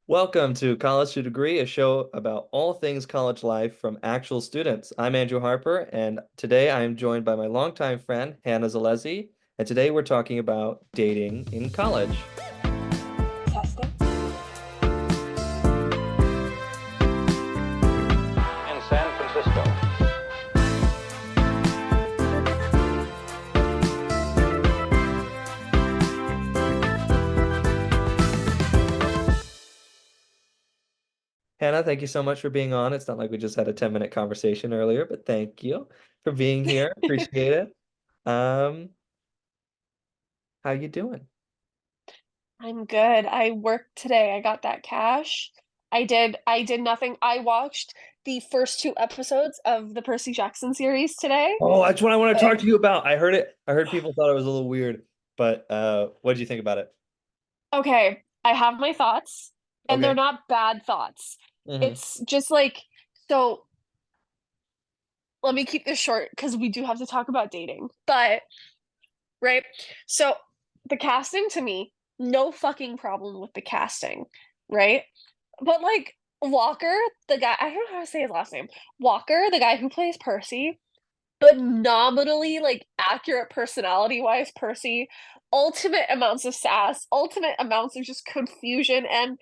Welcome to College to Degree, a show about all things college life from actual students. I'm Andrew Harper, and today I am joined by my longtime friend, Hannah Zolezzi, and today we're talking about dating in college. Testing. In San Francisco. Hannah, thank you so much for being on. It's not like we just had a 10-minute conversation earlier, but thank you for being here. Appreciate it. Um, how you doing? I'm good. I worked today. I got that cash. I did nothing. I watched the first two episodes of the Percy Jackson series today. Oh, that's what I want to Uh, talk to you about. I heard it. I heard people thought it was a little weird, but what did you think about it? okay, I have my thoughts, and they're Okay. not bad thoughts. hmm It's just like, so let me keep this short because we do have to talk about dating. But, right? So the casting to me, no fucking problem with the casting, right? But like Walker, the guy, I don't know how to say his last name. Walker, the guy who plays Percy, phenomenally like accurate personality wise Percy, ultimate amounts of sass, ultimate amounts of just confusion and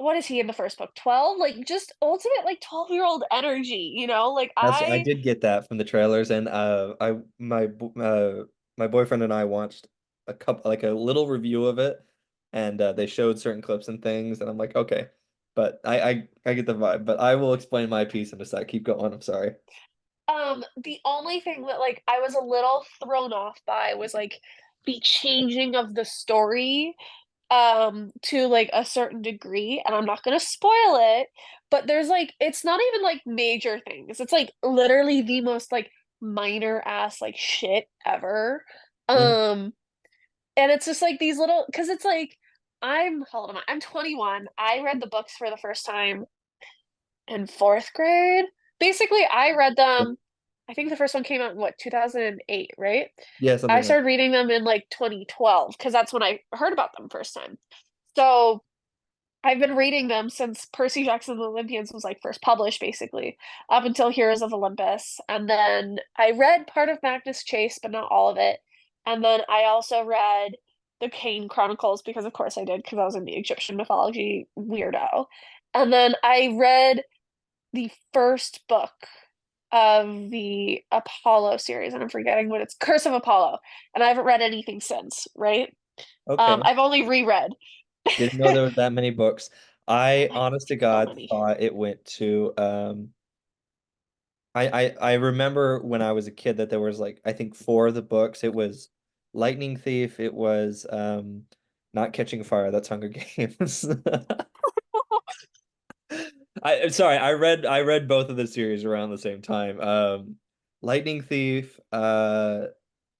what is he in the first book? 12? Like just ultimate like 12-year-old energy, Like I I did get that from the trailers, and my boyfriend and I watched a little review of it, and they showed certain clips and things, and I'm like, okay, but I get the vibe, but I will explain my piece in a sec. Keep going. I'm sorry. the only thing that like I was a little thrown off by was like the changing of the story to like a certain degree, and I'm not gonna spoil it, but there's like it's not even like major things. It's like literally the most like minor ass like shit ever. Mhm. Um and it's just like these little because it's like I'm how old am I? I'm 21. I read the books for the first time in fourth grade. Basically, I read them. I think the first one came out in what, 2008, right? Yeah, I something like started reading them in like 2012 because that's when I heard about them first time. So I've been reading them since Percy Jackson and the Olympians was like first published, basically, up until Heroes of Olympus. And then I read part of Magnus Chase, but not all of it. And then I also read the Kane Chronicles because, of course, I did because I was in the Egyptian mythology weirdo. And then I read the first book of the Apollo series, and I'm forgetting what it's Curse of Apollo. And I haven't read anything since, right? okay. I've only reread. Didn't know there was that many books. Oh I my, honest to so God many. thought it went to I remember when I was a kid that there was like I think four of the books. It was Lightning Thief, it was Not Catching Fire, that's Hunger Games. I'm sorry, I read both of the series around the same time. Lightning Thief, oh,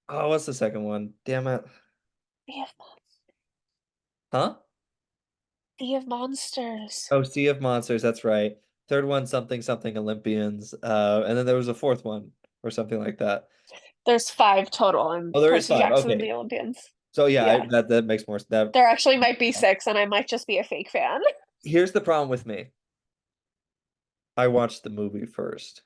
what's the second one? Damn it. Sea of, Huh? sea of Monsters. Oh, Sea of Monsters, that's right. Third one, something something Olympians. And then there was a fourth one or something like that. There's five total in Oh, there is Percy five. Jackson and Okay. the Olympians. So yeah, Yeah. that makes more that. There actually might be six, and I might just be a fake fan. Here's the problem with me. I watched the movie first.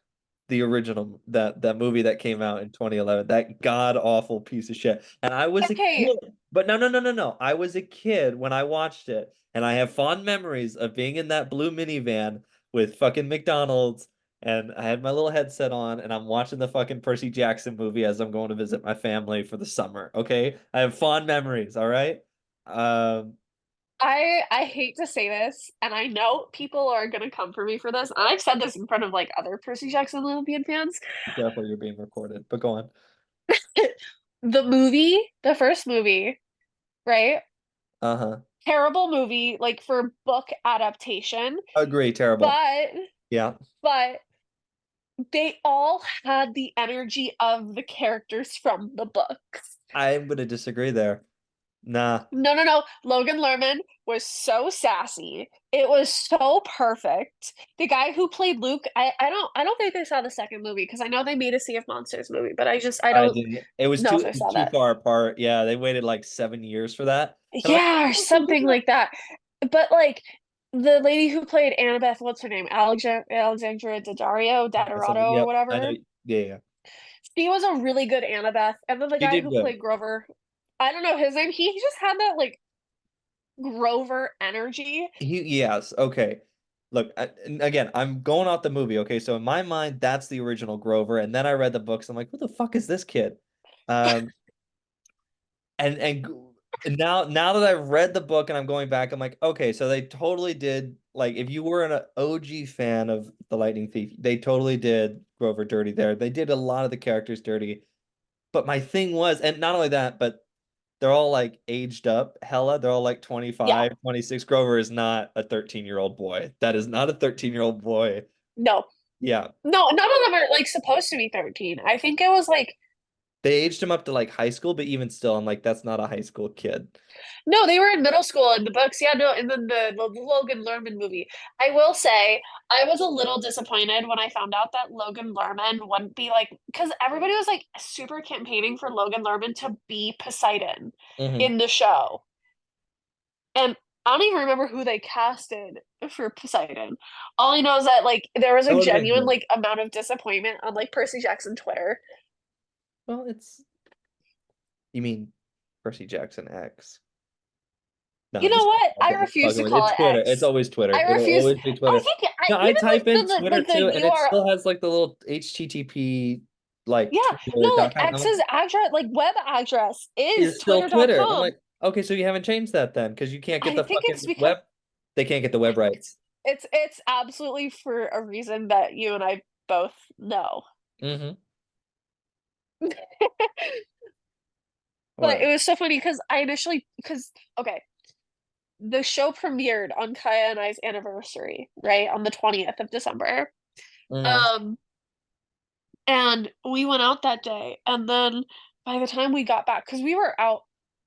The original that movie that came out in 2011, that god awful piece of shit. And I was a Okay, kid. But no. I was a kid when I watched it, and I have fond memories of being in that blue minivan with fucking McDonald's, and I had my little headset on, and I'm watching the fucking Percy Jackson movie as I'm going to visit my family for the summer. Okay? I have fond memories, all right? Um, I hate to say this, and I know people are gonna come for me for this, and I've said this in front of like other Percy Jackson and Olympian fans. be careful, you're being recorded. But go on. The movie, the first movie, right? Uh-huh. Terrible movie, like for book adaptation, Agree, terrible. but Yeah. but they all had the energy of the characters from the books. I'm gonna disagree there. Nah, No, no, no. Logan Lerman was so sassy. It was so perfect. The guy who played Luke, I don't think I saw the second movie because I know they made a Sea of Monsters movie, but I I don't didn't. It was know too if it I was saw too that. far apart. Yeah, they waited like 7 years for that. And I'm like, Yeah, or "Oh, okay, something yeah." like that. But like the lady who played Annabeth, what's her name? Alexandra Daddario or Yep, I know. whatever. Yeah, yeah. She was a really good Annabeth. And then the She guy did who good. played Grover, I don't know his name. He just had that like Grover energy. Yes, okay. Look, and again, I'm going off the movie, okay? So in my mind, that's the original Grover, and then I read the books. I'm like, who the fuck is this kid? Um, and now that I've read the book and I'm going back, I'm like, okay, so they totally did like if you were an OG fan of The Lightning Thief, they totally did Grover dirty there. They did a lot of the characters dirty. But my thing was, and not only that, but they're all like aged up hella. They're all like Yeah. 25, 26. Grover is not a 13-year-old boy. That is not a 13-year-old boy. No. Yeah. No, none of them are like supposed to be 13. I think it was like They aged him up to like high school, but even still, I'm like, that's not a high school kid. no, they were in middle school in the books. Yeah, no, and then the Logan Lerman movie. I will say, I was a little disappointed when I found out that Logan Lerman wouldn't be like, because everybody was like super campaigning for Logan Lerman to be Poseidon Hmm. in the show. And I don't even remember who they casted for Poseidon. All I know is that like there was That a would have been genuine good. like amount of disappointment on like Percy Jackson Twitter. Well, you mean Percy Jackson X. No, You I'm know just what? I fucking refuse to with you. call It's it Twitter. It's X. always Twitter. I It'll refuse. always be I Twitter. think No, I even type in like Twitter the too, and it URL. still has like the little HTTP like Yeah, no, like twitter.com. I'm like, X's address, like web address is it's still Twitter. I'm twitter.com. like, okay, so you haven't changed that then because you can't get I the think it's fucking because web. They can't get the web rights. it's absolutely for a reason that you and I both know. Hmm. But it Whatever. was so funny because I initially because okay, the show premiered on Kaya and I's anniversary, right? On the 20th of December. Hmm. Um, and we went out that day, and then by the time we got back, because we were out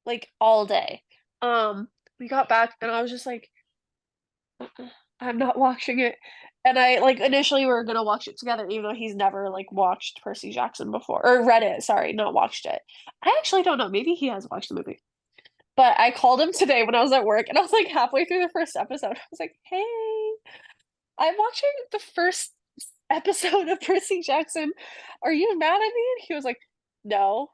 like all day, we got back and I was just like, "Uh-uh, I'm not watching it." And I like initially we were gonna watch it together, even though he's never like watched Percy Jackson before or read it. Sorry, not watched it. I actually don't know. Maybe he has watched the movie. But I called him today when I was at work, and I was like halfway through the first episode. I was like, "Hey, I'm watching the first episode of Percy Jackson. Are you mad at me?" And he was like, "No,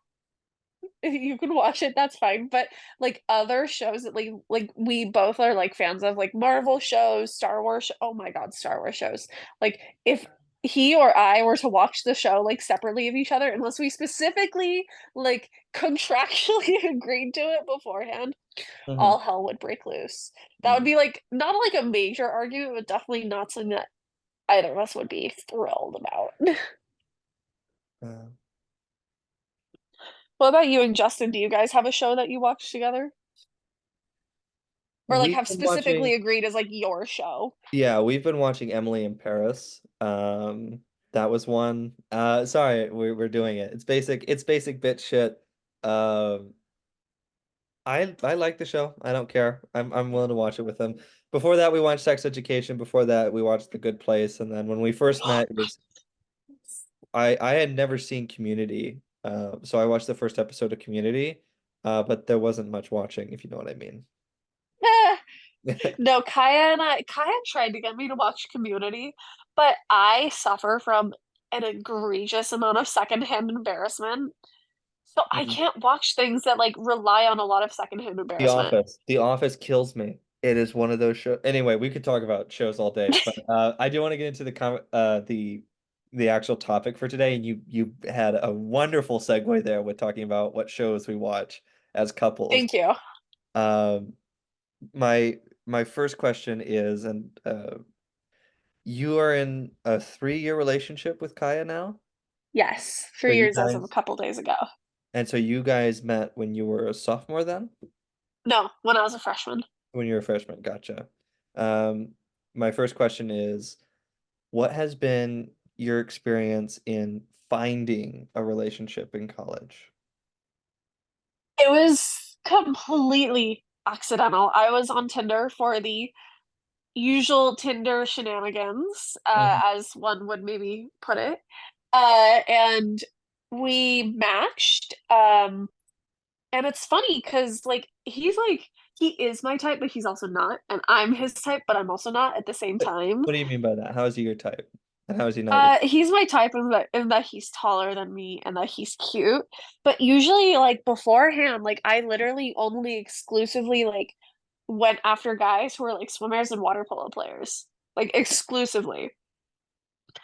you can watch it. That's fine." But like other shows that like we both are like fans of like Marvel shows, Star Wars. Oh my God, Star Wars shows. Like if he or I were to watch the show like separately of each other, unless we specifically like contractually agreed to it beforehand, Hmm. all hell would break loose. That would be like not like a major argument, but definitely not something that either of us would be thrilled about. Uh, What about you and Justin? Do you guys have a show that you watch together? Or like we've have been specifically watching. agreed as like your show? Yeah, we've been watching Emily in Paris. That was one. Sorry, we're doing it. It's basic bitch shit. Um, I like the show. I don't care. I'm willing to watch it with them. Before that, we watched Sex Education. Before that, we watched The Good Place. And then when we first met, it was I had never seen Community. So I watched the first episode of Community. But there wasn't much watching, if you know what I mean. Eh, no, Kaya tried to get me to watch Community, but I suffer from an egregious amount of secondhand embarrassment. So I Mhm. can't watch things that like rely on a lot of secondhand The embarrassment. Office. The Office kills me. It is one of those shows. Anyway, we could talk about shows all day, but I do want to get into the actual topic for today, and you had a wonderful segue there with talking about what shows we watch as couples. Thank you. Um, my my first question is, and you are in a 3-year relationship with Kaya now, Yes, so 3 years as of a couple days ago. you guys met when you were a sophomore then? No, when I was a freshman. When you were a freshman, gotcha. Um, my first question is, what has been your experience in finding a relationship in college? It was completely accidental. I was on Tinder for the usual Tinder shenanigans, Mhm. as one would maybe put it. And we matched. And it's funny because like he's like he is my type, but he's also not, and I'm his type, but I'm also not at the same time. What do you mean by that? How is he your type? And how is he not your He's my type in that he's taller than me and that he's cute. But usually, like beforehand, like I literally only exclusively like went after guys who were like swimmers and water polo players. Like exclusively.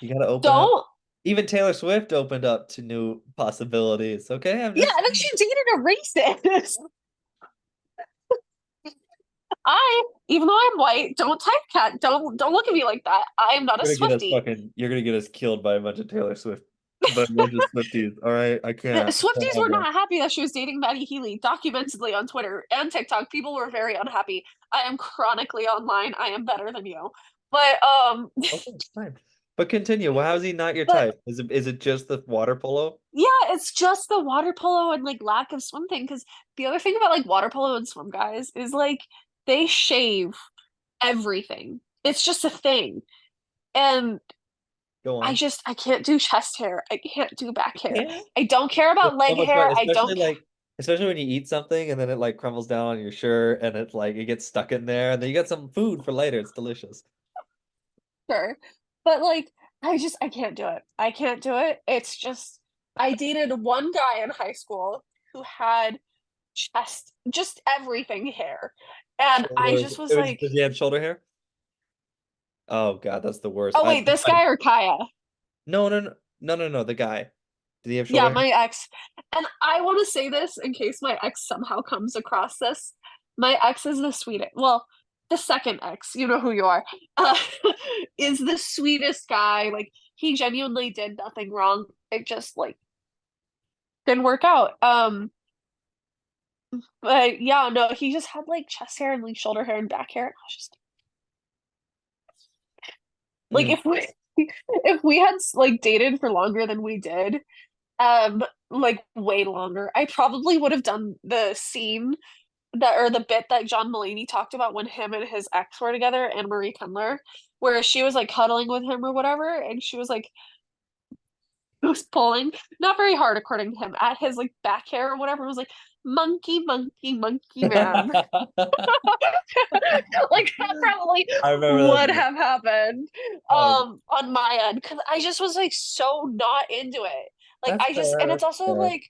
You gotta open up. Don't Even Taylor Swift opened up to new possibilities. Okay, I'm Yeah, just and then she dated a racist. Even though I'm white, don't typecat. Don't look at me like that. I am not a Swiftie. you're gonna get us killed by a bunch of Taylor Swift, by a bunch of Swifties. All right, I can't. I can't Swifties have were that. not happy that she was dating Maddie Healy. Documentedly on Twitter and TikTok, people were very unhappy. I am chronically online. I am better than you. But Okay, fine. But continue. Well, how is he not your but type? Is it just the water polo? yeah, it's just the water polo and like lack of swim thing. Because the other thing about like water polo and swim guys is like they shave everything. It's just a thing. And Go on. I can't do chest hair. I can't do back hair. Yeah. I don't care It's about so leg much fun, hair. I don't especially when you eat something and then it like crumbles down on your shirt and it's like it gets stuck in there and then you get some food for later. It's delicious. care. But like I can't do it. I can't do it. It's just I dated one guy in high school who had just everything hair. And I just was like, Does he have shoulder hair? Oh God, that's the worst. oh wait, this guy or Kaya? No, no, no, no, no, no. The guy. Did he have Yeah, shoulder hair? my ex. And I want to say this in case my ex somehow comes across this. My ex is the sweetest. Well, the second ex, you know who you are, uh, is the sweetest guy. Like he genuinely did nothing wrong. It just like didn't work out. But yeah, no, he just had like chest hair and like shoulder hair and back hair. And I was just like, Mm. if we had like dated for longer than we did, like way longer, I probably would have done the scene that or the bit that John Mulaney talked about when him and his ex were together, Anne Marie Kendler, where she was like cuddling with him or whatever, and she was like was pulling, not very hard according to him, at his like back hair or whatever. It was like monkey, monkey, monkey man. Like that probably I remember that would bit. have happened Oh, on my end because I just was like so not into it. Like that's I just fair. and it's That's also fair. like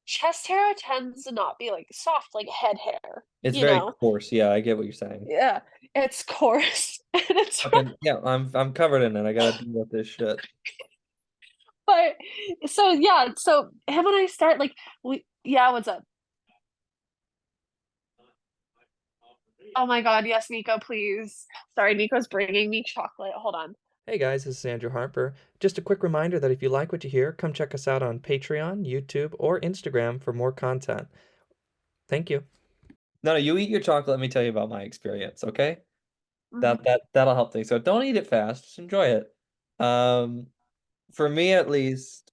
chest hair tends to not be like soft like head hair, It's you very know? coarse. Yeah, I get what you're saying. Yeah, it's coarse and it's Fucking yeah, I'm covered in it. I gotta deal with this shit. but so yeah, so him and I start like we yeah, what's up? Oh my God, yes, Nico, please. Sorry, Nico's bringing me chocolate. Hold on. Hey guys, this is Andrew Harper. Just a quick reminder that if you like what you hear, come check us out on Patreon, YouTube, or Instagram for more content. Thank you. No, no, you eat your chocolate. Let me tell you about my experience, okay? Mhm. That'll help things. So don't eat it fast. Just enjoy it. Um, for me at least,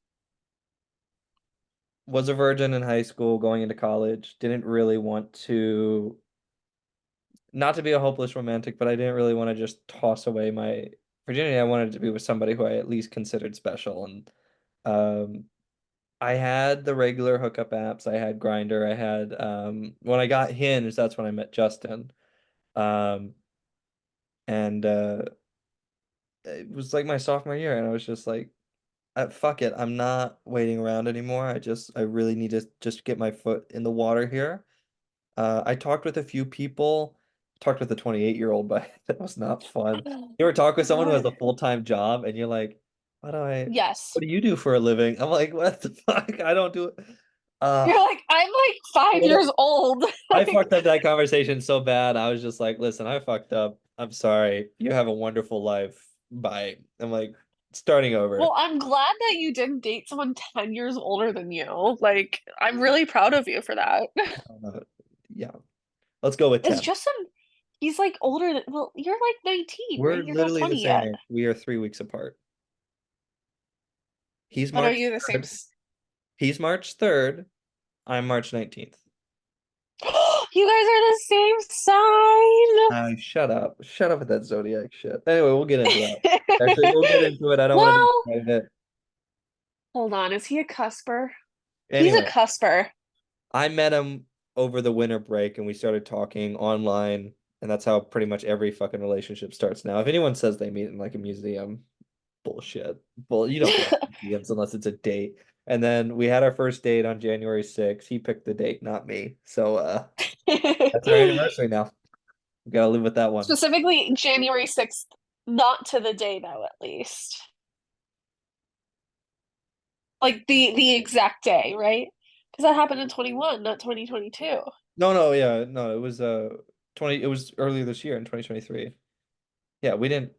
was a virgin in high school, going into college. Didn't really want to, not to be a hopeless romantic, but I didn't really want to just toss away my virginity. I wanted to be with somebody who I at least considered special. And um, I had the regular hookup apps. I had Grinder. I had when I got Hinge, that's when I met Justin. Um, and it was like my sophomore year, and I was just like, fuck it, I'm not waiting around anymore. I really need to just get my foot in the water here. I talked with a few people, talked with a 28-year-old, but that was not fun. You ever talk with someone who has a God. full-time job and you're like, Yes. what do you do for a living? I'm like, what the fuck? I don't do it. You're Uh, like, I'm like 5 years old. I Like, fucked up that conversation so bad. I was just like, listen, I fucked up. I'm sorry. You have a wonderful life. Bye. I'm like, starting well, over. I'm glad that you didn't date someone 10 years older than you. Like, I'm really proud of you for that. Uh, yeah. Let's go with It's 10. just some, he's like older than, well, you're like 19, We're right? You're not literally the 20 same yet. age. We are 3 weeks apart. He's But are March you the same? 3rd. He's March 3rd. I'm March 19th. You guys are the same Shut up. Shut up with that zodiac shit. Anyway, we'll get into that. sign. Actually, we'll get into it. I don't want to Well, describe it. hold on. Is he a cusper? He's a Anyway, cusper. I met him. over the winter break and we started talking online, and that's how pretty much every fucking relationship starts now. If anyone says they meet in like a museum, bullshit. Well, you don't go to museums unless it's a date. And then we had our first date on January 6th. He picked the date, not me. So that's our anniversary now. We gotta live with that one. Specifically January 6th, not to the day though, at least. Like the exact day, right? Because that happened in 21, not 2022. No, yeah, no, it was 20, it was earlier this year in 2023. Yeah, we didn't.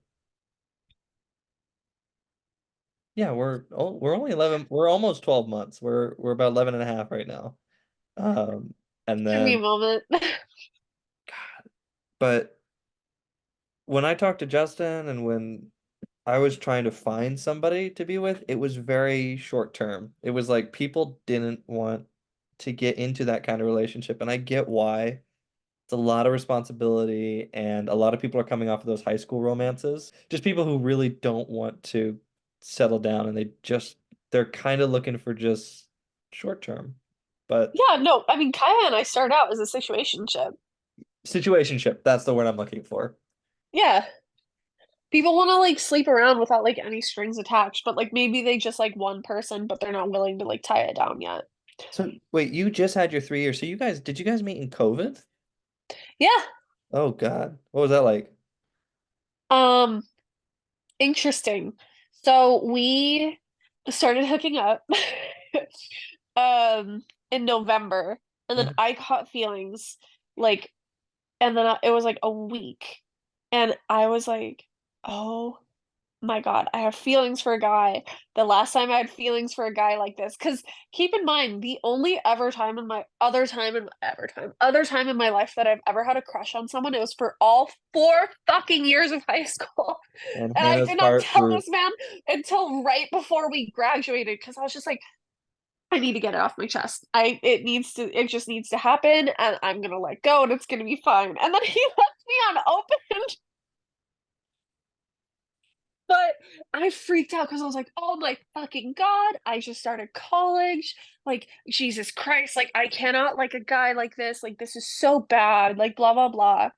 Yeah, we're only 11, we're almost 12 months. We're about 11 and a half right now. And Give me a then moment. but when I talked to Justin and when I was trying to find somebody to be with, it was very short term. It was like people didn't want to get into that kind of relationship, and I get why. It's a lot of responsibility, and a lot of people are coming off of those high school romances. Just people who really don't want to settle down, and they're kind of looking for just short term. But Yeah, no, I mean Kaya and I started out as a situationship. situationship, that's the word I'm looking for. Yeah. People want to like sleep around without like any strings attached, but like maybe they just like one person, but they're not willing to like tie it down yet. So wait, you just had your 3 years. So did you guys meet in COVID? Yeah. Oh God. What was that like? Um, Interesting. So we started hooking up in November, and then Mhm. I caught feelings like, and then it was like a week, and I was like, oh my God, I have feelings for a guy. The last time I had feelings for a guy like this, because keep in mind, the only ever time in my other time in my life that I've ever had a crush on someone, it was for all 4 fucking years of high school. And And I Hannah's did not heart tell grew. this man until right before we graduated because I was just like, I need to get it off my chest. It just needs to happen, and I'm gonna let go, and it's gonna be fine. And then he left me on open. But I freaked out because I was like, oh my fucking God, I just started college. Like, Jesus Christ, like, I cannot like a guy like this. Like, this is so bad. Like, blah, blah, blah.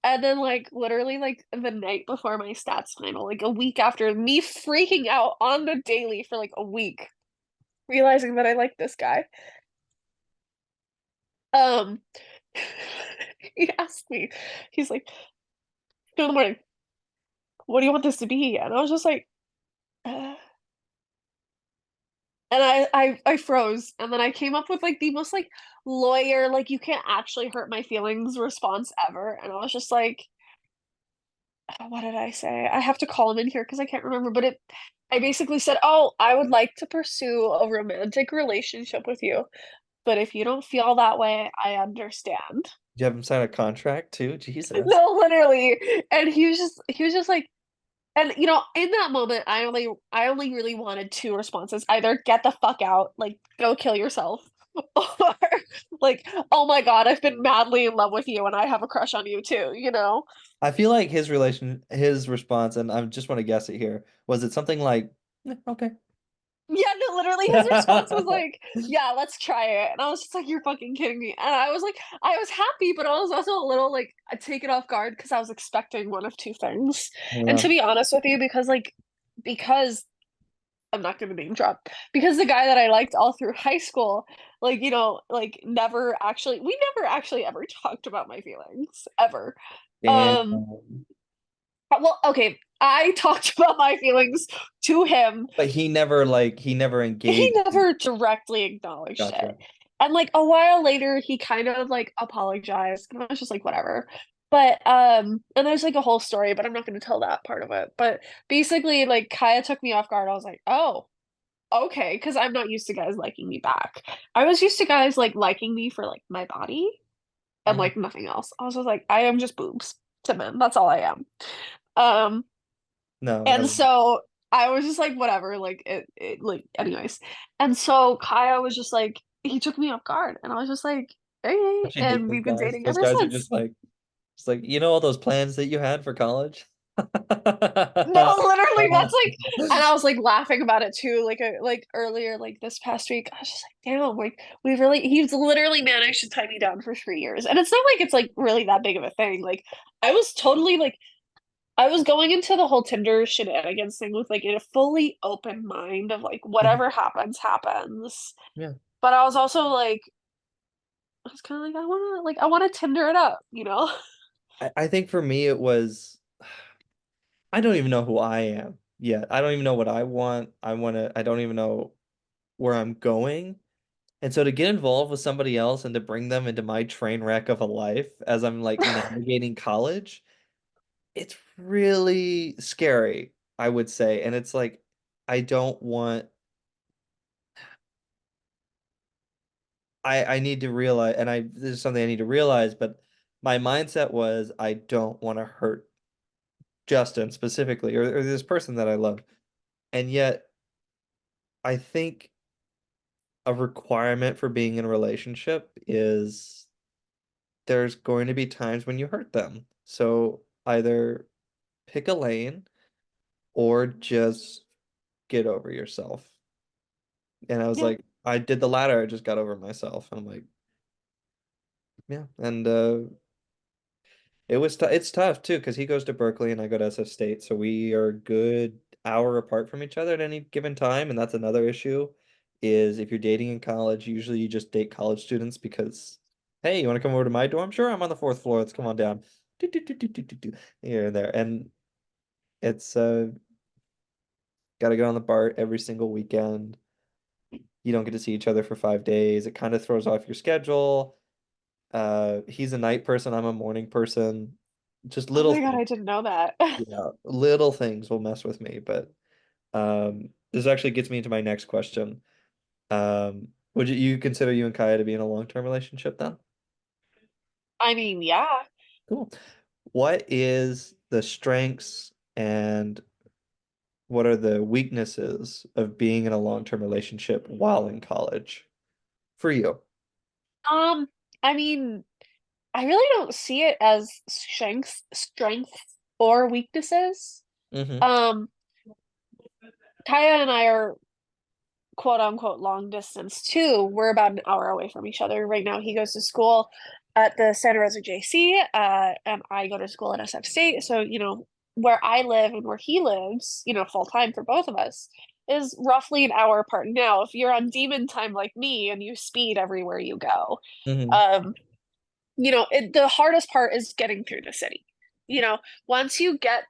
And then, like, literally, like, the night before my stats final, like, a week after me freaking out on the daily for like a week, realizing that I like this guy, um, he asked me, he's like, 2 in the morning, what do you want this to be? And I was just like, uh, and I froze, and then I came up with like the most like lawyer, like you can't actually hurt my feelings response ever. And I was just like, what did I say? I have to call him in here because I can't remember, but I basically said, oh, I would like to pursue a romantic relationship with you, but if you don't feel that way, I understand. Did you have him sign a contract too? Jesus. No, literally. And he was just like, and in that moment, I only really wanted two responses. Either get the fuck out, like go kill yourself, or like, oh my God, I've been madly in love with you and I have a crush on you too, you know? I feel like his response, and I just want to guess it here, was it something like, okay. Yeah, no, literally his response was like, yeah, let's try it. And I was just like, you're fucking kidding me. And I was like, I was happy, but I was also a little like taken off guard because I was expecting one of two things. And Yeah. to be honest with you, because I'm not gonna name drop because the guy that I liked all through high school, like like we never actually ever talked about my feelings ever. Damn. Um, well, okay, I talked about my feelings to him. But he never He engaged. never directly acknowledged it, Gotcha. and like a while later, he kind of like apologized, and I was just like, whatever. But and there's like a whole story, but I'm not going to tell that part of it. But basically, like Kaya took me off guard. I was like, oh, okay, because I'm not used to guys liking me back. I was used to guys like liking me for like my body and Mhm. like nothing else. I was just like, I am just boobs to men. That's all I am. Um, No, and so I was just like, whatever, like it like anyways. And so Kaya was just like, he took me off guard, and I was just like, hey, don't you hate and those we've been guys? dating Those ever guys are since. just like, it's like, all those plans that you had for college? No, literally, that's like, and I was like laughing about it too, like earlier, like this past week. I was just like, damn, like he's literally managed to tie me down for 3 years, and it's not like it's like really that big of a thing. Like, I was totally like, I was going into the whole Tinder shenanigans thing with like a fully open mind of like Mhm. whatever happens, happens. Yeah. But I was also like, I was kind of like, I want to Tinder it up, you know? I think for me it was I don't even know who I am yet. I don't even know what I want. I don't even know where I'm going. And so to get involved with somebody else and to bring them into my train wreck of a life as I'm like navigating college, it's really scary, I would say. And it's like I don't want I need to realize and I this is something I need to realize, but my mindset was I don't want to hurt Justin specifically or this person that I love. And yet I think a requirement for being in a relationship is there's going to be times when you hurt them. So either pick a lane or just get over yourself. And I was Yeah. like, I did the latter. I just got over myself. And I'm like, yeah. And it's tough too because he goes to Berkeley and I go to SF State, so we are a good hour apart from each other at any given time, and that's another issue. Is if you're dating in college, usually you just date college students because, hey, you want to come over to my dorm? Sure, I'm on the fourth floor. Let's come on down. Do, do, do, do, do, do, do. Here and there, and it's got to get on the BART every single weekend. You don't get to see each other for 5 days. It kind of throws off your schedule. He's a night person. I'm a morning person. Just Oh little my God, things. I didn't know that. Yeah, little things will mess with me, but this actually gets me into my next question. Would you consider you and Kaya to be in a long-term relationship then? I mean, yeah. Cool. What is the strengths and what are the weaknesses of being in a long-term relationship while in college for you? Um, I mean, I really don't see it as strengths or weaknesses. Mm-hmm. Um, Kaya and I are quote unquote long distance too. We're about an hour away from each other. Right now, he goes to school at the Santa Rosa JC, and I go to school at SF State. So, where I live and where he lives, full time for both of us, is roughly an hour apart. Now, if you're on demon time like me and you speed everywhere you go, Mm-hmm. um, the hardest part is getting through the city. Once you get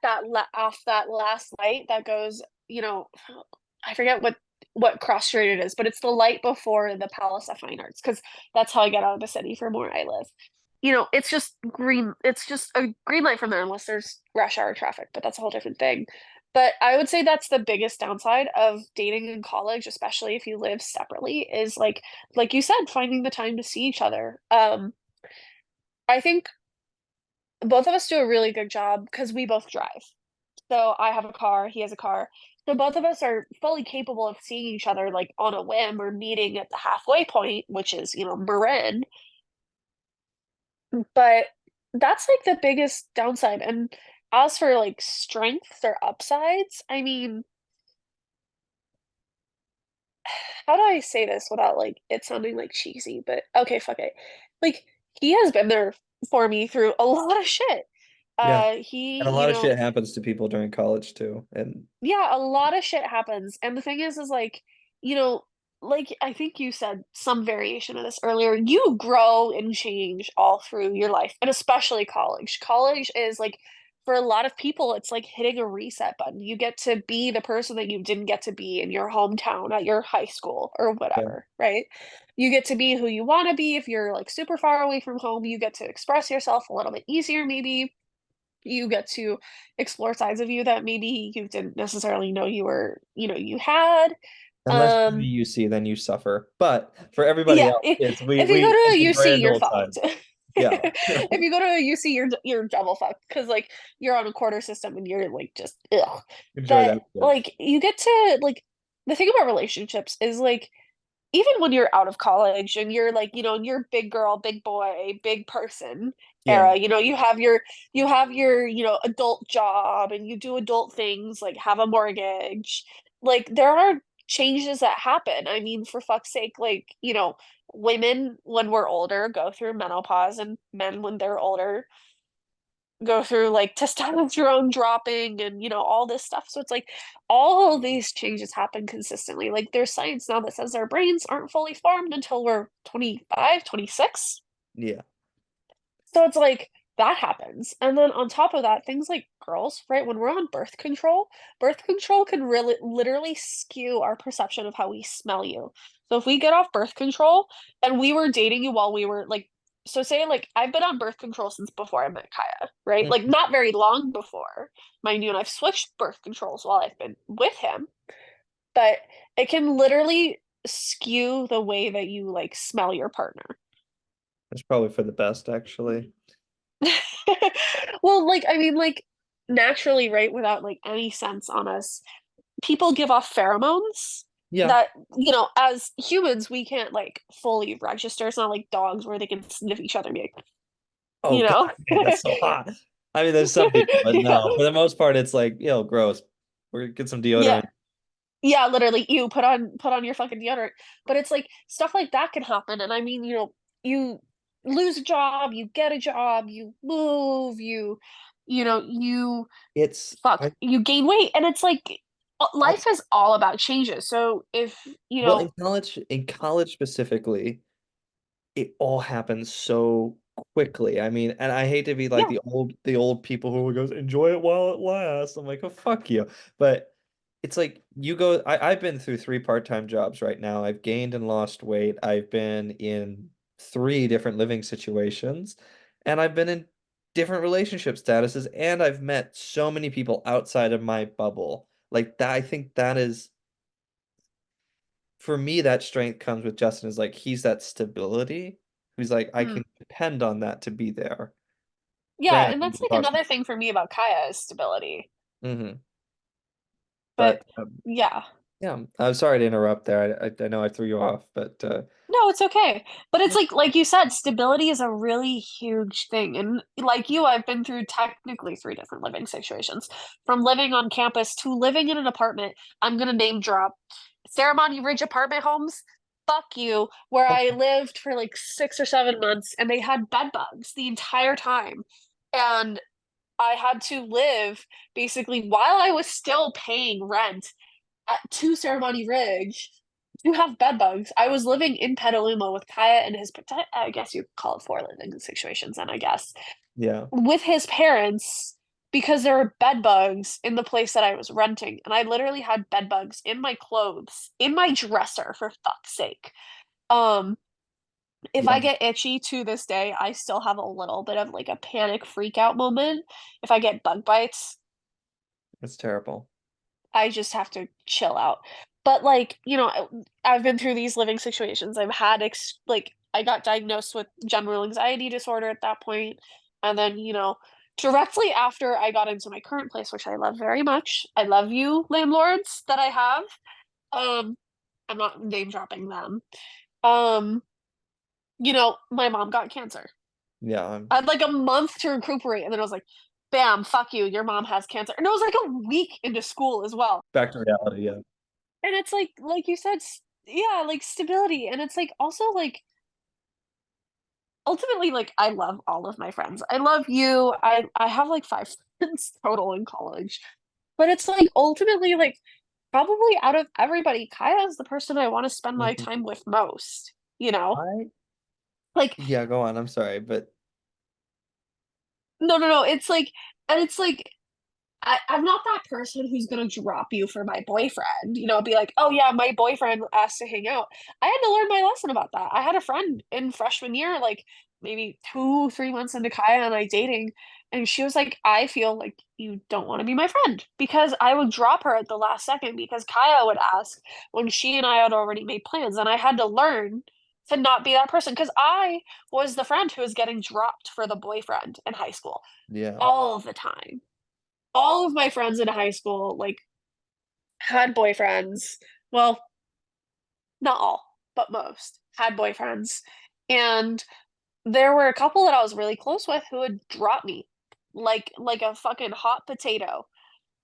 off that last light that goes, I forget what cross street it is, but it's the light before the Palace of Fine Arts because that's how I get out of the city from where I live. It's just green. It's just a green light from there unless there's rush hour traffic, but that's a whole different thing. But I would say that's the biggest downside of dating in college, especially if you live separately, is like you said, finding the time to see each other. I think both of us do a really good job because we both drive. So I have a car, he has a car. So both of us are fully capable of seeing each other like on a whim or meeting at the halfway point, which is, Marin. But that's like the biggest downside. And as for like strengths or upsides, I mean, how do I say this without like it sounding like cheesy? But okay, fuck it. Like he has been there for me through a lot of shit. Yeah. He, And a lot of shit happens to people during college too. And yeah, a lot of shit happens. And the thing is like, you know, like I think you said some variation of this earlier, you grow and change all through your life, and especially college. College is like, for a lot of people, it's like hitting a reset button. You get to be the person that you didn't get to be in your hometown at your high school or yeah. whatever, right? You get to be who you want to be. If you're like super far away from home, you get to express yourself a little bit easier, maybe you get to explore sides of you that maybe you didn't necessarily know you had. Unless you go to Um, UC, then you suffer. But for everybody yeah, else, it's if you go we it's to a UC, grand you're old fucked. time. Yeah. If you go to UC, you're double fucked because like you're on a quarter system and you're like just ugh. Enjoy But that bit. like you get to like the thing about relationships is like even when you're out of college and you're like, you're big girl, big boy, big person, Yeah. era. You have your, adult job and you do adult things like have a mortgage. Like there are changes that happen. I mean, for fuck's sake, like, women when we're older go through menopause and men when they're older go through like testosterone dropping and all this stuff. So it's like all of these changes happen consistently. Like there's science now that says our brains aren't fully formed until we're 25, 26. Yeah. So it's like that happens. And then on top of that, things like girls, right? When we're on birth control can really literally skew our perception of how we smell you. So if we get off birth control and we were dating you while we were like, so say like I've been on birth control since before I met Kaya, right? Like Mm. not very long before, mind you, and I've switched birth controls while I've been with him, but it can literally skew the way that you like smell your partner. It's probably for the best, actually. Well, like, I mean, like, naturally, right, without like any sense on us, people give off pheromones Yeah. that, as humans, we can't like fully register. It's not like dogs where they can sniff each other and be like, Oh you God, know? man, that's so hot. I mean, there's some people, but no, for the most part, it's like, gross. We're gonna get some Yeah. deodorant. Yeah, literally, you put on your fucking deodorant. But it's like stuff like that can happen. And I mean, you lose a job, you get a job, you move, you It's fuck, I you gain weight. And it's like I life is all about changes. So if, well in college specifically, it all happens so quickly. I mean, and I hate to be like yeah, the old people who goes, enjoy it while it lasts. I'm like, oh fuck you. But it's like I've been through three part-time jobs right now. I've gained and lost weight. I've been in three different living situations, and I've been in different relationship statuses, and I've met so many people outside of my bubble. Like that, I think that is for me, that strength comes with Justin is like he's that stability who's like I mm, can depend on that to be there. yeah. Then And that's like trust me. another thing for me about Kaya is stability. Hmm. But But yeah. yeah, I'm sorry to interrupt there. I know I threw you off, but No, it's okay. But it's yeah. like you said, stability is a really huge thing. And like you, I've been through technically three different living situations. From living on campus to living in an apartment. I'm gonna name drop Ceremony Ridge apartment homes. Fuck you, where I lived for like 6 or 7 months and they had bed bugs the entire time. And I had to live basically while I was still paying rent at two Ceremony Ridge to have bed bugs. I was living in Petaluma with Kaya and his, I guess you call it four living situations, then I guess, Yeah. with his parents because there were bed bugs in the place that I was renting. And I literally had bed bugs in my clothes, in my dresser, for fuck's sake. Um, if I Yeah. get itchy to this day, I still have a little bit of like a panic freak out moment. If I get bug bites, It's terrible. I just have to chill out. But like, I've been through these living situations. I've had like I got diagnosed with general anxiety disorder at that point, and then, directly after I got into my current place, which I love very much. I love you, landlords that I have. Um, I'm not name dropping them. Um, my mom got cancer. Yeah. I had like a month to recuperate, and then I was like, bam, fuck you, your mom has cancer. And it was like a week into school as well. Back to reality. Yeah. And it's like you said, yeah, like stability. And it's like also like ultimately like I love all of my friends. I love you. I have like five friends total in college. But it's like ultimately like probably out of everybody, Kaya is the person I want to spend my Mhm. time with most, you know? I Like Yeah, go on. I'm sorry, but no, no, no. It's like and it's like I'm not that person who's gonna drop you for my boyfriend. Be like, oh yeah, my boyfriend asked to hang out. I had to learn my lesson about that. I had a friend in freshman year, like maybe 2, 3 months into Kaya and I dating, and she was like, I feel like you don't want to be my friend because I would drop her at the last second because Kaya would ask when she and I had already made plans, and I had to learn to not be that person because I was the friend who was getting dropped for the boyfriend in high school yeah. all of the time. All of my friends in high school like had boyfriends. Well, not all, but most had boyfriends. And there were a couple that I was really close with who would drop me like a fucking hot potato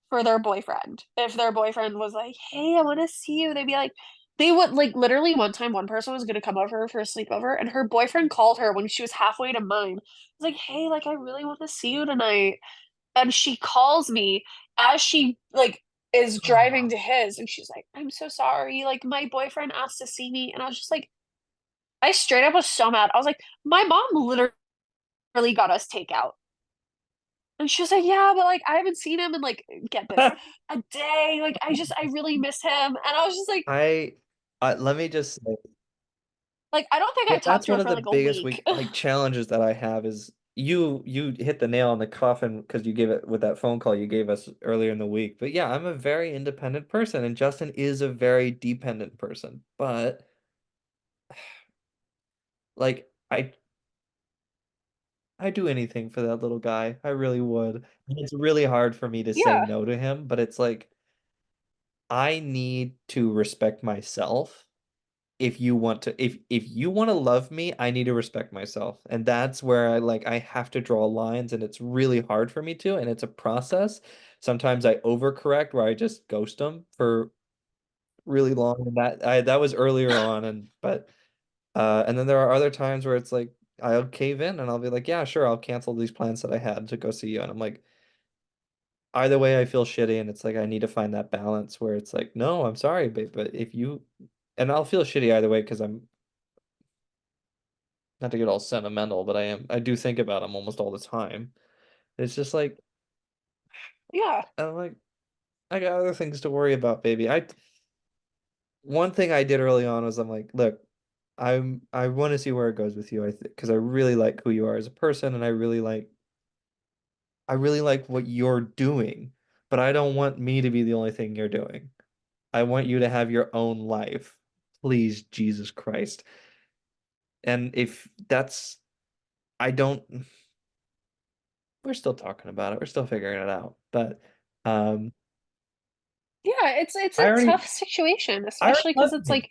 for their boyfriend. If their boyfriend was like, "Hey, I want to see you," they'd be like, they would like literally one time one person was gonna come over for a sleepover, and her boyfriend called her when she was halfway to mine. He's like, "Hey, like I really want to see you tonight," and she calls me as she like is driving to his, and she's like, "I'm so sorry, like my boyfriend asked to see me," and I was just like, I straight up was so mad. I was like, "My mom literally got us takeout." And she was like, "Yeah, but like I haven't seen him in like get this a day. Like I really miss him." And I was just I, let me just say, like I don't think yeah, I talked that's to her one of for the like a biggest week. weak like challenges that I have is you hit the nail on the coffin because you gave it with that phone call you gave us earlier in the week. But yeah, I'm a very independent person and Justin is a very dependent person. But like I do anything for that little guy. I really would. And it's really hard for me to say Yeah. no to him, but it's like I need to respect myself if you want to if you want to love me, I need to respect myself. And that's where I have to draw lines and it's really hard for me to and it's a process. Sometimes I overcorrect where I just ghost them for really long and that was earlier on and then there are other times where it's like I'll cave in and I'll be like, yeah, sure, I'll cancel these plans that I had to go see you. And I'm like, either way I feel shitty and it's like I need to find that balance where it's like, no, I'm sorry, babe, but if you and I'll feel shitty either way because I'm not to get all sentimental, but I do think about him almost all the time. It's just like Yeah. I'm like I got other things to worry about, baby. I one thing I did early on was I'm like, look, I want to see where it goes with you. Because I really like who you are as a person, and I really like what you're doing, but I don't want me to be the only thing you're doing. I want you to have your own life. Please, Jesus Christ. And if that's I don't we're still talking about it. We're still figuring it out. But um Yeah, it's I a already tough situation, I already especially love because it's me. like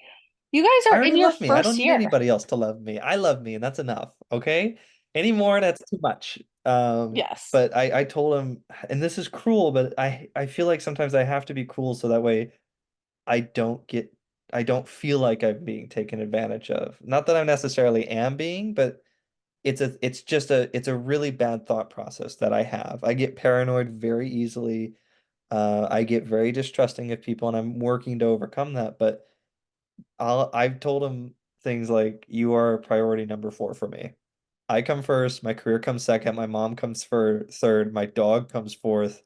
you guys I are already in your love me. I don't first need year. anybody else to love me. I love me and that's enough. Okay? Any more, that's too much. Yes. But I told him, and this is cruel, but I feel like sometimes I have to be cruel so that way I don't get I don't feel like I'm being taken advantage of. Not that I necessarily am being, but it's a really bad thought process that I have. I get paranoid very easily. I get very distrusting of people, and I'm working to overcome that. But I've told him things like, "You are priority number four for me. I come first. My career comes second. My mom comes for third. My dog comes fourth.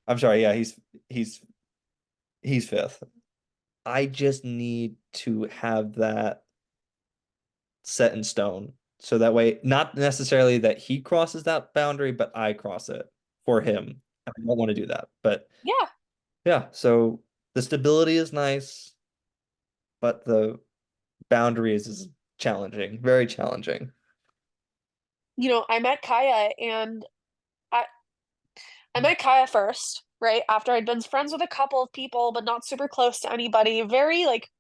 I'm sorry. Yeah, he's he's fifth. I just need to have that set in stone. So that way, not necessarily that he crosses that boundary, but I cross it for him. I don't want to do that. But Yeah. yeah, so the stability is nice, but the boundaries is challenging, very challenging. I met Kaya and I I met Kaya first, right? After I'd been friends with a couple of people, but not super close to anybody. Very like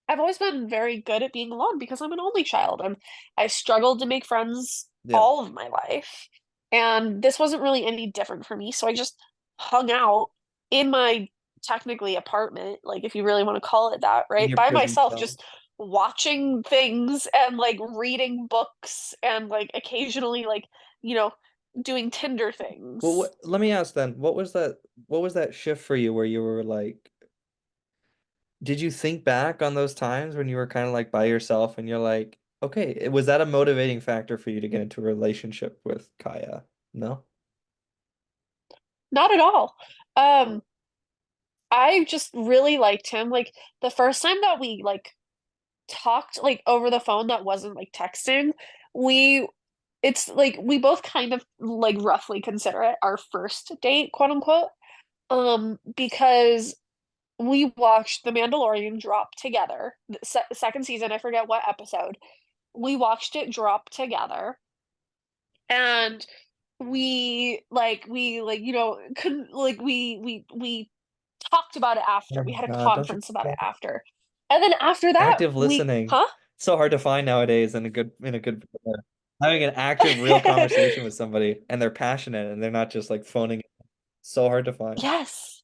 I've always been very good at being alone because I'm an only child and I struggled to make friends Yeah. all of my life. And this wasn't really any different for me. So I just hung out in my technically apartment, like if you really want to call it that, In right? your By prison myself, cell. just watching things and like reading books and like occasionally like, you know, doing Tinder Well, things. let me ask then, what was that shift for you where you were like, did you think back on those times when you were kind of like by yourself and you're like, okay, was that a motivating factor for you to get into a relationship with Kaya? No? Not at all. Um, I just really liked him. Like the first time that we like talked like over the phone that wasn't like texting, we it's like we both kind of like roughly consider it our first date, quote unquote. Because we watched The Mandalorian drop together, the second season, I forget what episode. We watched it drop together and couldn't like we talked about it Oh after. We my had a God, don't you conference about it after. And then after that, active we listening. huh? So hard to find nowadays in a good way. having an active, real conversation with somebody, and they're passionate, and they're not just like phoning it. So hard to find. Yes.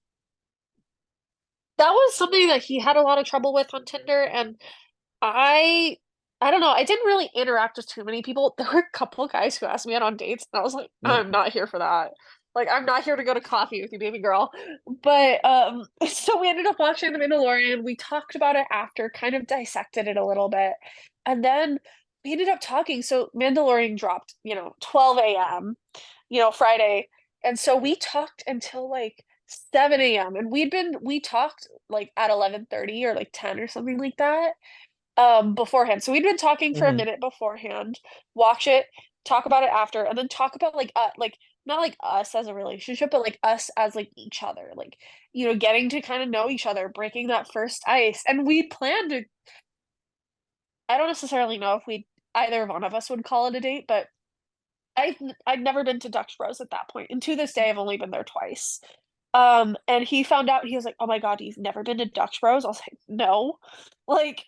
That was something that he had a lot of trouble with on Tinder, and I I don't know, I didn't really interact with too many people. There were a couple of guys who asked me out on dates, and I was like, Yeah. I'm not here for that. Like, I'm not here to go to coffee with you, baby girl. But so we ended up watching The Mandalorian. We talked about it after, kind of dissected it a little bit. And then we ended up talking. So Mandalorian dropped, 12 a.m., Friday. And so we talked until like 7 a.m. And we talked like at 11:30 or like 10 or something like that beforehand. So we'd been talking for a Hmm. minute beforehand, watch it, talk about it after, and then talk about like not like us as a relationship, but like us as like each other, like getting to kind of know each other, breaking that first ice. And we planned to. I don't necessarily know if we either one of us would call it a date, but I'd never been to Dutch Bros at that point, and to this day I've only been there twice. And he found out, he was like, "Oh my God, you've never been to Dutch Bros?" I was like, "No." Like,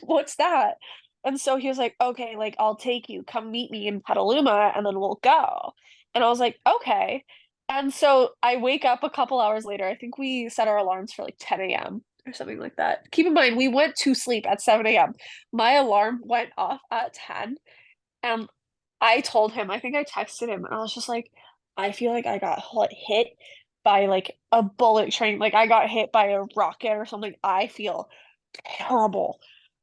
what's that? And so he was like, "Okay, like I'll take you. Come meet me in Petaluma and then we'll go." And I was like, "Okay." And so I wake up a couple hours later. I think we set our alarms for like 10 a.m. or something like that. Keep in mind, we went to sleep at 7 a.m. My alarm went off at 10, and I told him, I think I texted him, and I was just like, I feel like I got hit by like a bullet train. Like I got hit by a rocket or something. I feel terrible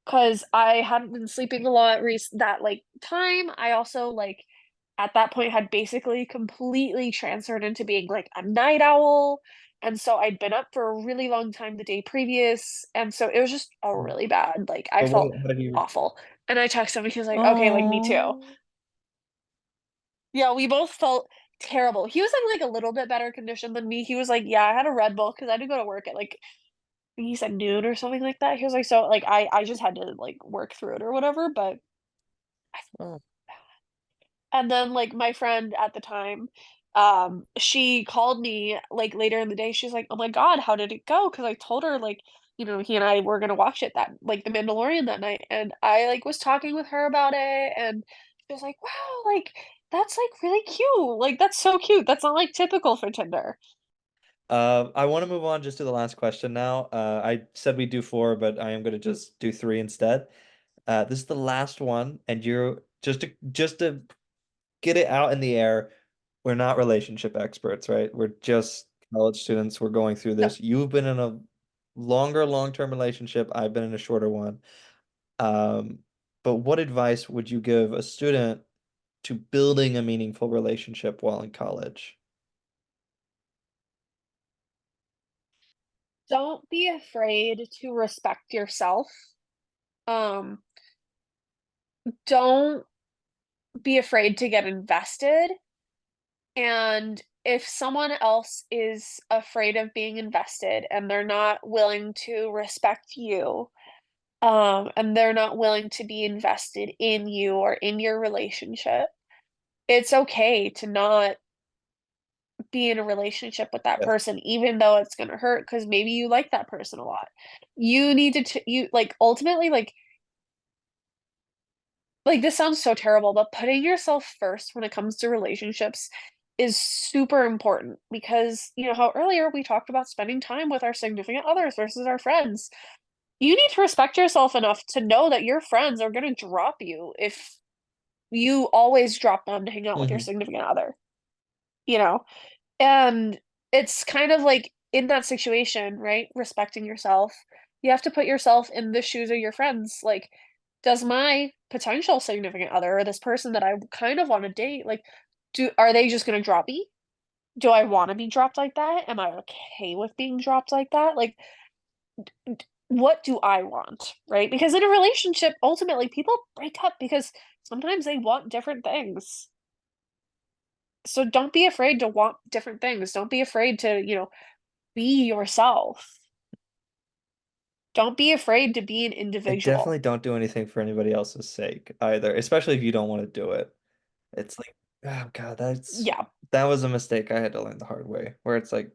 because I hadn't been sleeping a lot that like time. I also like at that point had basically completely transferred into being like a night owl. And so I'd been up for a really long time the day previous. And so it was just a really bad, like I But felt what have you? awful. And I texted him and he was like, okay, like me too. Oh. Yeah, we both felt terrible. He was in like a little bit better condition than me. He was like, yeah, I had a Red Bull because I had to go to work at like I think he said noon or something like that. He was like, so like I just had to like work through it or whatever, but Oh. and then like my friend at the time, she called me like later in the day. She's like, "Oh my God, how did it go?" Because I told her like, he and I were gonna watch it that like The Mandalorian that night, and I like was talking with her about it, and she was like, "Wow, like that's like really cute. Like that's so cute. That's not like typical for Tinder." I want to move on just to the last question now. I said we do four, but I am going to just do three instead. This is the last one, and you're just to get it out in the air. We're not relationship experts, right? We're just college students. We're going through No. this. You've been in a longer, long-term relationship. I've been in a shorter one. Um, but what advice would you give a student to building a meaningful relationship while in college? Don't be afraid to respect yourself. Um, don't be afraid to get invested. And if someone else is afraid of being invested and they're not willing to respect you, and they're not willing to be invested in you or in your relationship, it's okay to not be in a relationship with that Yes. person, even though it's gonna hurt because maybe you like that person a lot. You need to, you like ultimately like this sounds so terrible, but putting yourself first when it comes to relationships is super important because you know how earlier we talked about spending time with our significant others versus our friends. You need to respect yourself enough to know that your friends are going to drop you if you always drop them to hang out with your Hmm. significant other, you know? And it's kind of like in that situation, right? Respecting yourself. You have to put yourself in the shoes of your friends. Like, does my potential significant other or this person that I kind of want to date, like, are they just gonna drop me? Do I want to be dropped like that? Am I okay with being dropped like that? Like, what do I want? Right? Because in a relationship, ultimately people break up because sometimes they want different things. So don't be afraid to want different things. Don't be afraid to, be yourself. Don't be afraid to be an And individual. definitely don't do anything for anybody else's sake either, especially if you don't want to do it. It's like, oh God, Yeah. that was a mistake I had to learn the hard way, where it's like,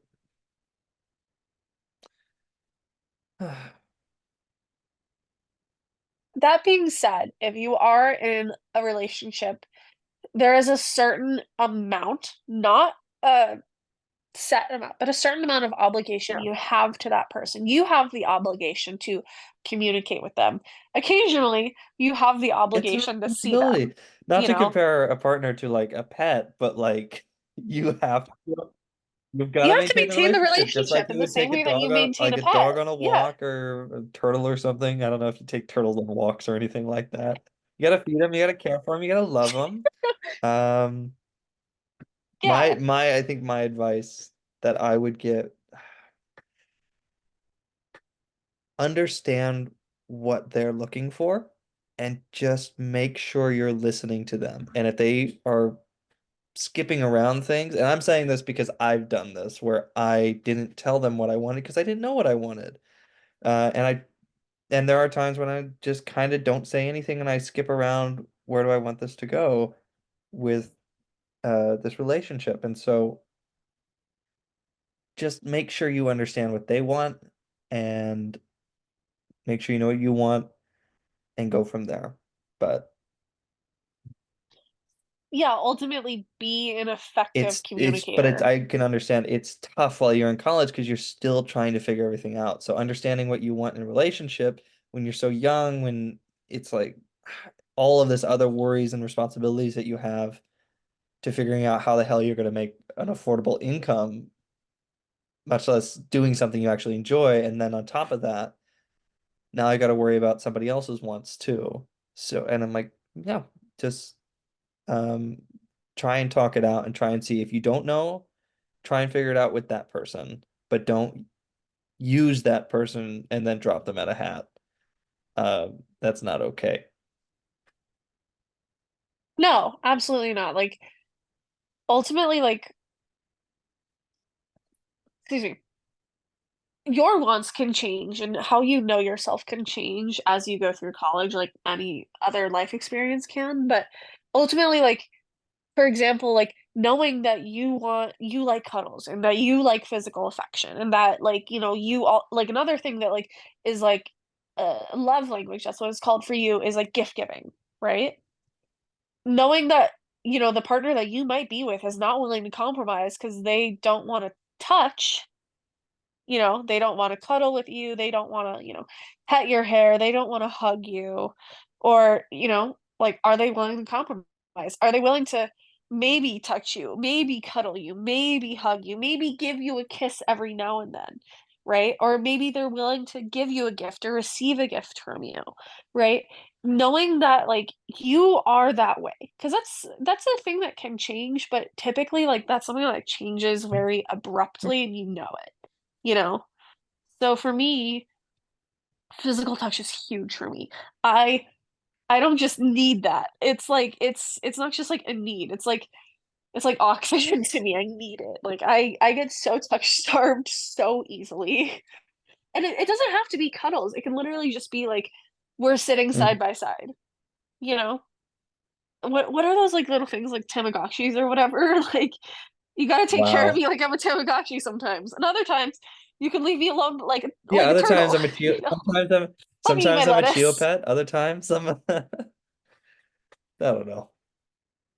That being said, if you are in a relationship there is a certain amount, not a set amount, but a certain amount of obligation you have to that person. You have the obligation to communicate with them. Occasionally, you have the It's a obligation to see them, responsibility. Not you to know? compare a partner to like a pet, but like you have to, you've got You to have to maintain the maintain the relationship, just relationship like in you the would same take a way that you dog on maintain a pet. a Yeah. walk or a turtle or something. I don't know if you take turtles on walks or anything like that. You gotta feed them, you gotta care for them, you gotta love them. Um, Yeah. I think my advice that I would give, understand what they're looking for and just make sure you're listening to them. And if they are skipping around things, and I'm saying this because I've done this where I didn't tell them what I wanted because I didn't know what I wanted. And there are times when I just kind of don't say anything and I skip around, where do I want this to go with this relationship? And so just make sure you understand what they want and make sure you know what you want and go from there. But Yeah, ultimately be an effective but it's communicator. I can understand it's tough while you're in college because you're still trying to figure everything out. So understanding what you want in a relationship when you're so young, when it's like all of this other worries and responsibilities that you have to figuring out how the hell you're going to make an affordable income, much less doing something you actually enjoy. And then on top of that, now I got to worry about somebody else's wants too. So, and I'm like, yeah, just um try and talk it out and try and see if you don't know, try and figure it out with that person, but don't use that person and then drop them at a hat. That's not okay. No, absolutely not. Like ultimately, like, excuse me, your wants can change and how you know yourself can change as you go through college, like any other life experience can. But ultimately, like, for example, like knowing that you like cuddles and that you like physical affection and that like, you all like another thing that like is like love language, that's what it's called for you, is like gift giving, right? Knowing that, the partner that you might be with is not willing to compromise because they don't want to touch, they don't wanna cuddle with you, they don't wanna, pet your hair, they don't wanna hug you, or, like, are they willing to compromise? Are they willing to maybe touch you, maybe cuddle you, maybe hug you, maybe give you a kiss every now and then, right? Or maybe they're willing to give you a gift or receive a gift from you, right? Knowing that, like, you are that way, because that's a thing that can change, but typically, like, that's something that changes very abruptly and you know it. You know? So for me, physical touch is huge for me. I I don't just need that. It's like it's not just like a need. It's like oxygen to me. I need it. Like I get so touch starved so easily. And it doesn't have to be cuddles. It can literally just be like we're sitting Mhm. side by side, you know? What are those like little things like Tamagotchis or whatever? Like you gotta take care of Wow. me like I'm a Tamagotchi sometimes. And other times you can leave me alone Yeah, like a other times turtle, I'm a you know? I'll eat my sometimes I'm a Chio lettuce. pet, other times I'm I don't know.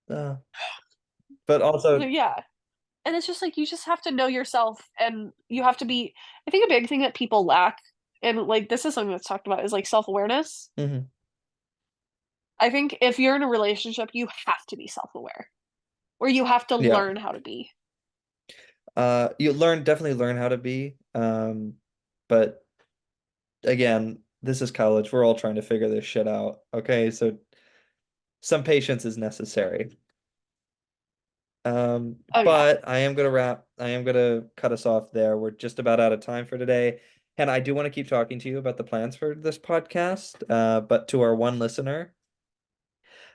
Uh, but So, also, yeah. And it's just like you just have to know yourself and you have to be I think a big thing that people lack, and like this is something that's talked about, is like self-awareness. mhm, I think if you're in a relationship, you have to be self-aware, or you have to yeah. learn how to be. You definitely learn how to be. But again, this is college. We're all trying to figure this shit out. Okay, so some patience is necessary. Oh yeah. But I am gonna cut us off there. We're just about out of time for today. And I do want to keep talking to you about the plans for this podcast. But to our one listener,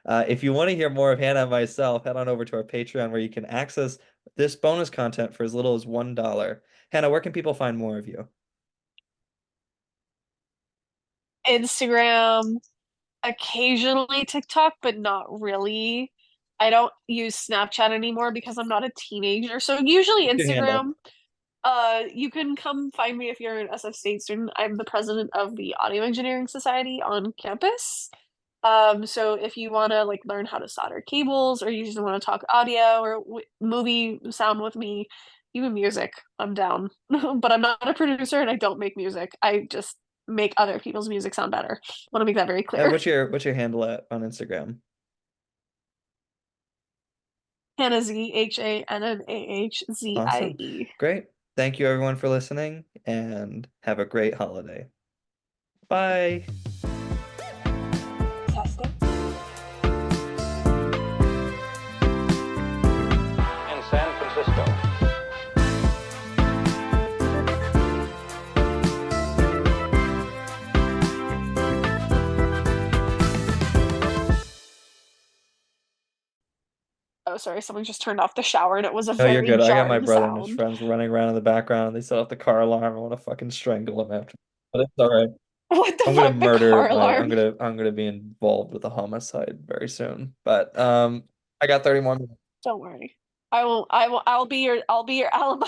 if you want to hear more of Hannah and myself, head on over to our Patreon where you can access this bonus content for as little as $1. Hannah, where can people find more of you? Instagram, occasionally TikTok, but not really. I don't use Snapchat anymore because I'm not a teenager. So usually What's your handle? Instagram. You can come find me if you're an SF State student. I'm the president of the Audio Engineering Society on campus. So if you want to like learn how to solder cables, or you just want to talk audio or movie sound with me, even music, I'm down. But I'm not a producer and I don't make music. I just make other people's music sound better. Want to make that very clear. What's your handle at on Instagram? Hannah Z, HANNAHZIE. Awesome. Great. Thank you everyone for listening and have a great holiday. Bye. Testing. In San Francisco. Oh, sorry, someone just turned off the shower and it was a Oh, you're very good. I got my jarring brother and his sound. friends running around in the background and they set off the car alarm. I want to fucking strangle them after. But it's all right. What the I'm gonna fuck? The car murder my alarm. I'm gonna be involved with a homicide very soon. But I got 30 more minutes. Don't worry. I'll be your alibi.